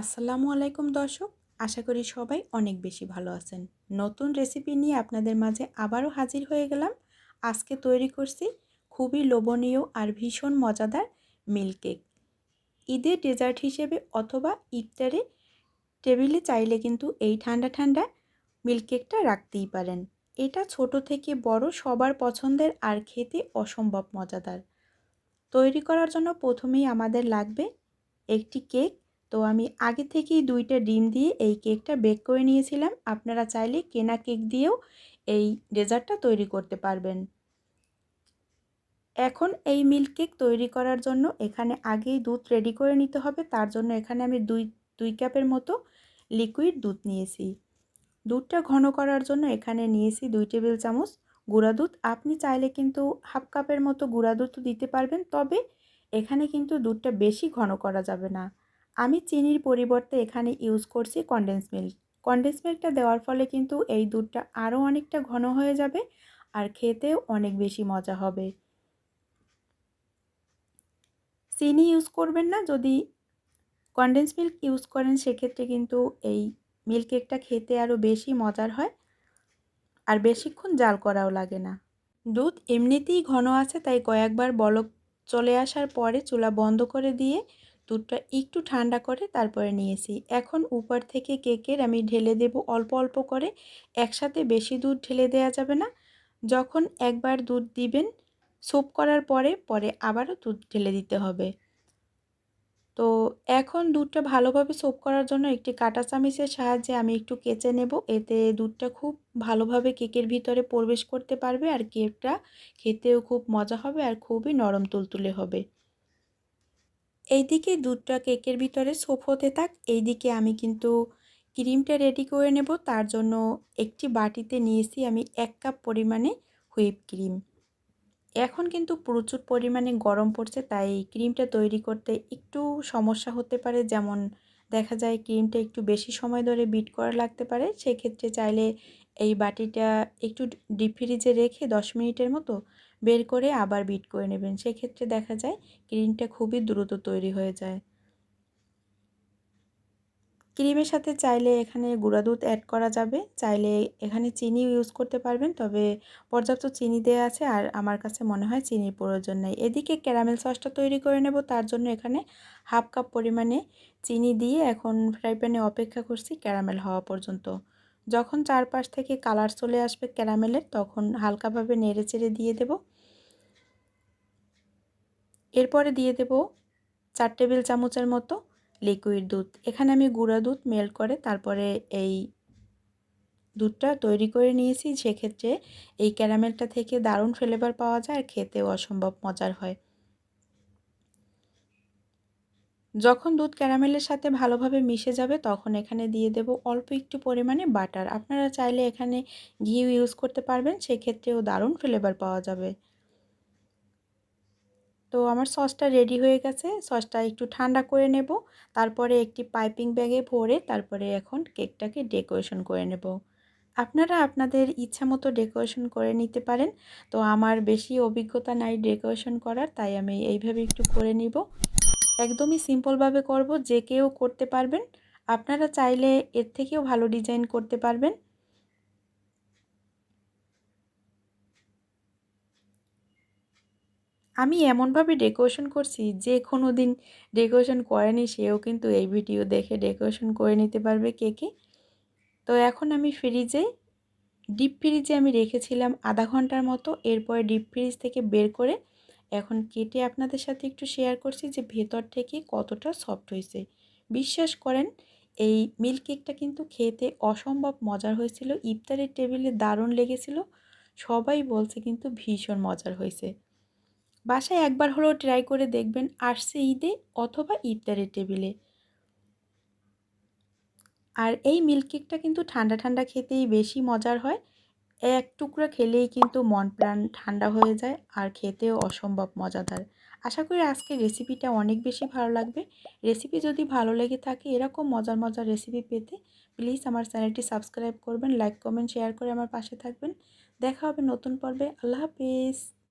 আসসালামু আলাইকুম দর্শক, আশা করি সবাই অনেক বেশি ভালো আছেন। নতুন রেসিপি নিয়ে আপনাদের মাঝে আবারও হাজির হয়ে গেলাম। আজকে তৈরি করছি খুবই লোভনীয় আর ভীষণ মজাদার মিল্ক কেক। ঈদের ডেজার্ট হিসেবে অথবা ইফতারে টেবিলে চাইলে কিন্তু এই ঠান্ডা ঠান্ডা মিল্ক কেকটা রাখতেই পারেন। এটা ছোট থেকে বড় সবার পছন্দের আর খেতে অসম্ভব মজাদার। তৈরি করার জন্য প্রথমেই আমাদের লাগবে একটি কেক। তো আমি আগে থেকেই 2টা ডিম দিয়ে এই কেকটা বেক করে নিয়েছিলাম। আপনারা চাইলে কেনা কেক দিয়েও এই ডেজার্টটা তৈরি করতে পারবেন। এখন এই মিল্ক কেক তৈরি করার জন্য এখানে আগেই দুধ রেডি করে নিতে হবে। তার জন্য এখানে আমি দুই কাপের মতো লিকুইড দুধ নিয়েছি। দুধটা ঘন করার জন্য এখানে নিয়েছি 2 টেবিল চামচ গুঁড়া দুধ। আপনি চাইলে কিন্তু হাফ কাপের মতো গুঁড়া দুধ দিতে পারবেন, তবে এখানে কিন্তু দুধটা বেশি ঘন করা যাবে না। আমি চিনির পরিবর্তে এখানে ইউজ করছি কনডেন্স মিল্ক। কনডেন্স মিল্কটা দেওয়ার ফলে কিন্তু এই দুধটা আরও অনেকটা ঘন হয়ে যাবে আর খেতেও অনেক বেশি মজা হবে। চিনি ইউজ করবেন না, যদি কনডেন্স মিল্ক ইউজ করেন সেক্ষেত্রে কিন্তু এই মিল্ক কেকটা খেতে আরও বেশি মজার হয় আর বেশিক্ষণ জাল করাও লাগে না। দুধ এমনিতেই ঘন আছে, তাই কয়েকবার বলক চলে আসার পরে চুলা বন্ধ করে দিয়ে দুধটা একটু ঠান্ডা করে তারপরে নিয়েছি। এখন উপর থেকে কেকের আমি ঢেলে দেব অল্প অল্প করে, একসাথে বেশি দুধ ঢেলে দেওয়া যাবে না। যখন একবার দুধ দিবেন স্যুপ করার পরে পরে আবারও দুধ ঢেলে দিতে হবে। তো এখন দুধটা ভালোভাবে সোক করার জন্য একটি কাঁটা চামচের সাহায্যে আমি একটু কেচে নেব। এতে দুধটা খুব ভালোভাবে কেকের ভিতরে প্রবেশ করতে পারবে আর কেকটা খেতেও খুব মজা হবে আর খুবই নরম তুলতুলে হবে। এইদিকে দুধটা কেকের ভিতরে সোক হতে থাক, এইদিকে আমি কিন্তু ক্রিমটা রেডি করে নেব। তার জন্য একটি বাটিতে নিয়েছি আমি 1 কাপ পরিমাণে হুইপ ক্রিম। এখন কিন্তু প্রচুর পরিমাণে গরম পড়ছে, তাই ক্রিমটা তৈরি করতে একটু সমস্যা হতে পারে। যেমন দেখা যায় ক্রিমটা একটু বেশি সময় ধরে বিট করা লাগতে পারে। সেক্ষেত্রে চাইলে এই বাটিটা একটু ডিপ ফ্রিজে রেখে 10 মিনিটের মতো বের করে আবার বিট করে নেবেন। সেক্ষেত্রে দেখা যায় ক্রিমটা খুবই দ্রুত তৈরি হয়ে যায়। ক্রিমের সাথে চাইলে এখানে গুঁড়া দুধ অ্যাড করা যাবে, চাইলে এখানে চিনিও ইউজ করতে পারবেন, তবে পর্যাপ্ত চিনি দেওয়া আছে আর আমার কাছে মনে হয় চিনির প্রয়োজন নেই। এদিকে ক্যারামেল সসটা তৈরি করে নেব। তার জন্য এখানে হাফ কাপ পরিমাণে চিনি দিয়ে এখন ফ্রাই প্যানে অপেক্ষা করছি ক্যারামেল হওয়া পর্যন্ত। যখন চারপাশ থেকে কালার চলে আসবে ক্যারামেলের, তখন হালকাভাবে নেড়ে চেড়ে দিয়ে দেব। এরপরে দিয়ে দেব 4 টেবিল চামচের মতো লিকুইড দুধ। এখানে আমি গুঁড়া দুধ মেল্ট করে তারপরে এই দুধটা তৈরি করে নিয়েছি। সেক্ষেত্রে এই ক্যারামেলটা থেকে দারুণ ফ্লেভার পাওয়া যায় আর খেতেও অসম্ভব মজার হয়। যখন দুধ ক্যারামেলের সাথে ভালোভাবে মিশে যাবে তখন এখানে দিয়ে দেব অল্প একটু পরিমাণে বাটার। আপনারা চাইলে এখানে ঘিও ইউজ করতে পারবেন, সেক্ষেত্রেও দারুণ ফ্লেভার পাওয়া যাবে। তো আমার সসটা রেডি হয়ে গেছে। সসটা একটু ঠান্ডা করে নেব, তারপরে একটি পাইপিং ব্যাগে ভরে তারপরে এখন কেকটাকে ডেকোরেশন করে নেব। আপনারা আপনাদের ইচ্ছা মতো ডেকোরেশন করে নিতে পারেন। তো আমার বেশি অভিজ্ঞতা নাই ডেকোরেশন করার, তাই আমি এইভাবে একটু করে নিব। একদমই সিম্পলভাবে করব, যে কেউ করতে পারবেন। আপনারা চাইলে এর থেকেও ভালো ডিজাইন করতে পারবেন। আমি এমনভাবে ডেকোরেশন করছি যে কোনো দিন ডেকোরেশন করেনি সেও কিন্তু এই ভিডিও দেখে ডেকোরেশন করে নিতে পারবে কেকে। তো এখন আমি ডিপ ফ্রিজে আমি রেখেছিলাম আধা ঘন্টার মতো। এরপরে ডিপ ফ্রিজ থেকে বের করে এখন কেটে আপনাদের সাথে একটু শেয়ার করছি যে ভেতর থেকে কতটা সফট হয়েছে। বিশ্বাস করেন এই মিল্ক কেকটা কিন্তু খেতে অসম্ভব মজার হয়েছিল। ইফতারের টেবিলে দারুণ লেগেছিল। সবাই বলছে কিন্তু ভীষণ মজার হয়েছে। বাসায় একবার হলেও ট্রাই করে দেখবেন, আসছে ঈদে অথবা ইফতারের টেবিলে। আর এই মিল্ক কেকটা কিন্তু ঠান্ডা ঠান্ডা খেতেই বেশি মজার হয়। এক টুকরা খেলেই কিন্তু মন প্রাণ ঠান্ডা হয়ে যায় আর খেতেও অসম্ভব মজাদার। আশা করি আজকের রেসিপিটা অনেক বেশি ভালো লাগবে। রেসিপি যদি ভালো লেগে থাকে এরকম মজার মজার রেসিপি পেতে প্লিজ আমার চ্যানেলটি সাবস্ক্রাইব করবেন, লাইক কমেন্ট শেয়ার করে আমার পাশে থাকবেন। দেখা হবে নতুন পর্বে। আল্লাহ হাফেজ।